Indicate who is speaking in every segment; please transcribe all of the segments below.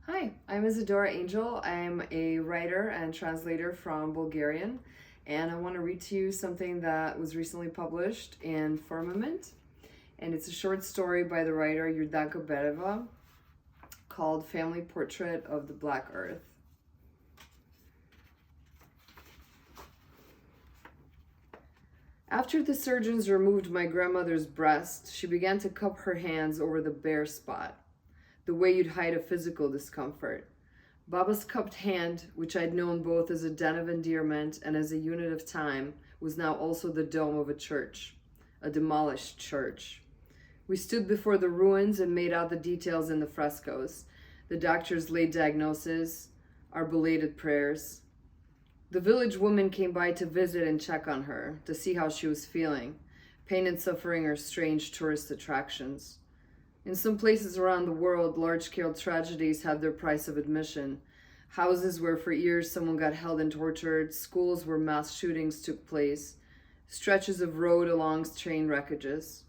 Speaker 1: Hi, I'm Izidora Angel. I'm a writer and translator from Bulgarian, and I want to read to you something that was recently published in Firmament. And it's a short story by the writer Yordanka Beleva called Family Portrait of the Black Earth. After the surgeons removed my grandmother's breast, she began to cup her hands over the bare spot, the way you'd hide a physical discomfort. Baba's cupped hand, which I'd known both as a den of endearment and as a unit of time, was now also the dome of a church, a demolished church. We stood before the ruins and made out the details in the frescoes, the doctor's late diagnosis, our belated prayers. The village woman came by to visit and check on her, to see how she was feeling. Pain and suffering are strange tourist attractions. In some places around the world, large-scale tragedies have their price of admission. Houses where for years someone got held and tortured, schools where mass shootings took place, stretches of road along train wreckages.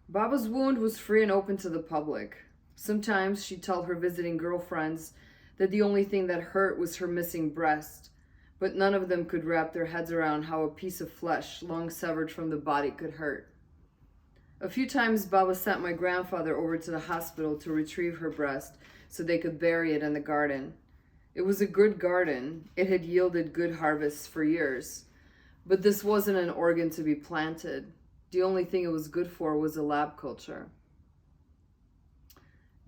Speaker 1: Baba's wound was free and open to the public. Sometimes she'd tell her visiting girlfriends that the only thing that hurt was her missing breast, but none of them could wrap their heads around how a piece of flesh long severed from the body could hurt. A few times Baba sent my grandfather over to the hospital to retrieve her breast so they could bury it in the garden. It was a good garden. It had yielded good harvests for years. But this wasn't an organ to be planted. The only thing it was good for was a lab culture.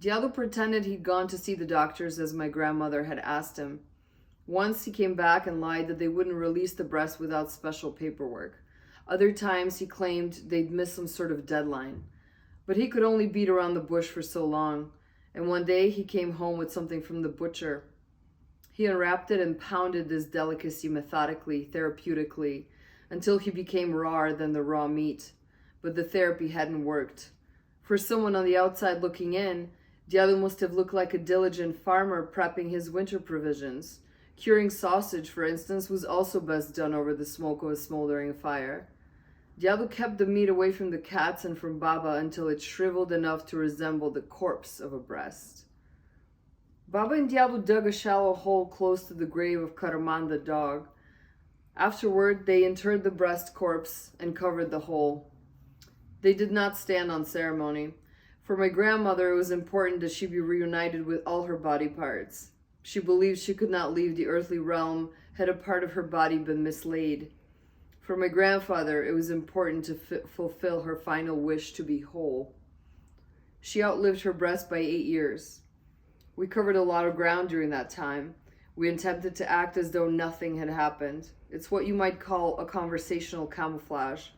Speaker 1: Diallo pretended he'd gone to see the doctors as my grandmother had asked him. Once he came back and lied that they wouldn't release the breast without special paperwork. Other times he claimed they'd missed some sort of deadline. But he could only beat around the bush for so long, and one day he came home with something from the butcher. He unwrapped it and pounded this delicacy methodically, therapeutically, until he became rawer than the raw meat. But the therapy hadn't worked. For someone on the outside looking in, Diallo must have looked like a diligent farmer prepping his winter provisions. Curing sausage, for instance, was also best done over the smoke of a smoldering fire. Diallo kept the meat away from the cats and from Baba until it shriveled enough to resemble the corpse of a breast. Baba and Diallo dug a shallow hole close to the grave of Karaman the dog. Afterward, they interred the breast corpse and covered the hole. They did not stand on ceremony. For my grandmother, it was important that she be reunited with all her body parts. She believed she could not leave the earthly realm had a part of her body been mislaid. For my grandfather, it was important to fulfill her final wish to be whole. She outlived her breast by 8 years. We covered a lot of ground during that time. We attempted to act as though nothing had happened. It's what you might call a conversational camouflage.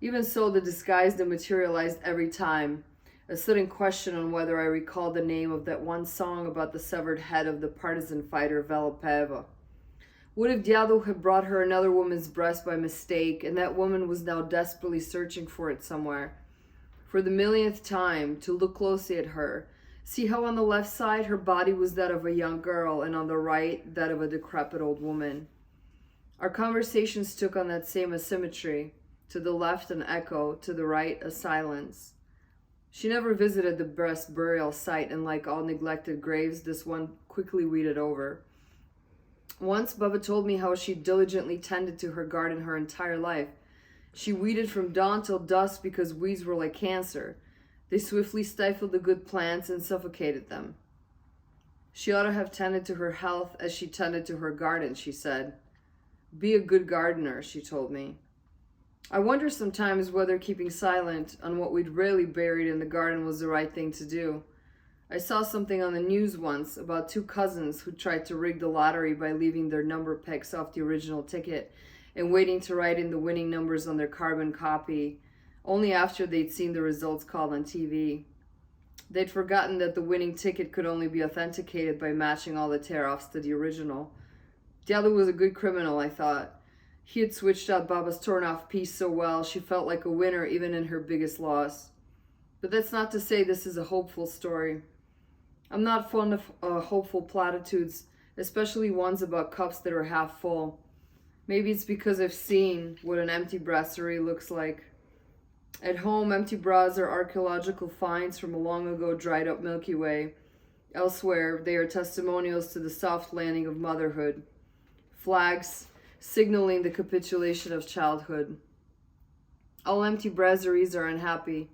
Speaker 1: Even so, the disguise dematerialized every time. A sudden question on whether I recalled the name of that one song about the severed head of the partisan fighter Velopeva. What if Diallo had brought her another woman's breast by mistake, and that woman was now desperately searching for it somewhere? For the millionth time, to look closely at her, see how on the left side her body was that of a young girl, and on the right, that of a decrepit old woman. Our conversations took on that same asymmetry. To the left, an echo, to the right, a silence. She never visited the breast burial site, and like all neglected graves, this one quickly weeded over. Once, Baba told me how she diligently tended to her garden her entire life. She weeded from dawn till dusk because weeds were like cancer. They swiftly stifled the good plants and suffocated them. She ought to have tended to her health as she tended to her garden, she said. Be a good gardener, she told me. I wonder sometimes whether keeping silent on what we'd really buried in the garden was the right thing to do. I saw something on the news once about 2 cousins who tried to rig the lottery by leaving their number pegs off the original ticket and waiting to write in the winning numbers on their carbon copy, only after they'd seen the results called on TV. They'd forgotten that the winning ticket could only be authenticated by matching all the tear-offs to the original. Diallo was a good criminal, I thought. He had switched out Baba's torn-off piece so well, she felt like a winner even in her biggest loss. But that's not to say this is a hopeful story. I'm not fond of hopeful platitudes, especially ones about cups that are half full. Maybe it's because I've seen what an empty brasserie looks like. At home, empty bras are archaeological finds from a long ago dried up Milky Way. Elsewhere, they are testimonials to the soft landing of motherhood, flags signaling the capitulation of childhood. All empty brasseries are unhappy.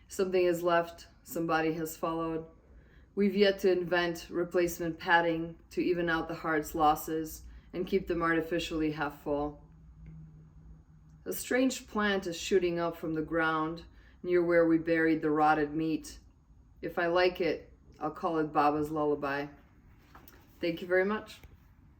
Speaker 1: Something is left, somebody has followed. We've yet to invent replacement padding to even out the heart's losses and keep them artificially half full. A strange plant is shooting up from the ground near where we buried the rotted meat. If I like it, I'll call it Baba's Lullaby. Thank you very much.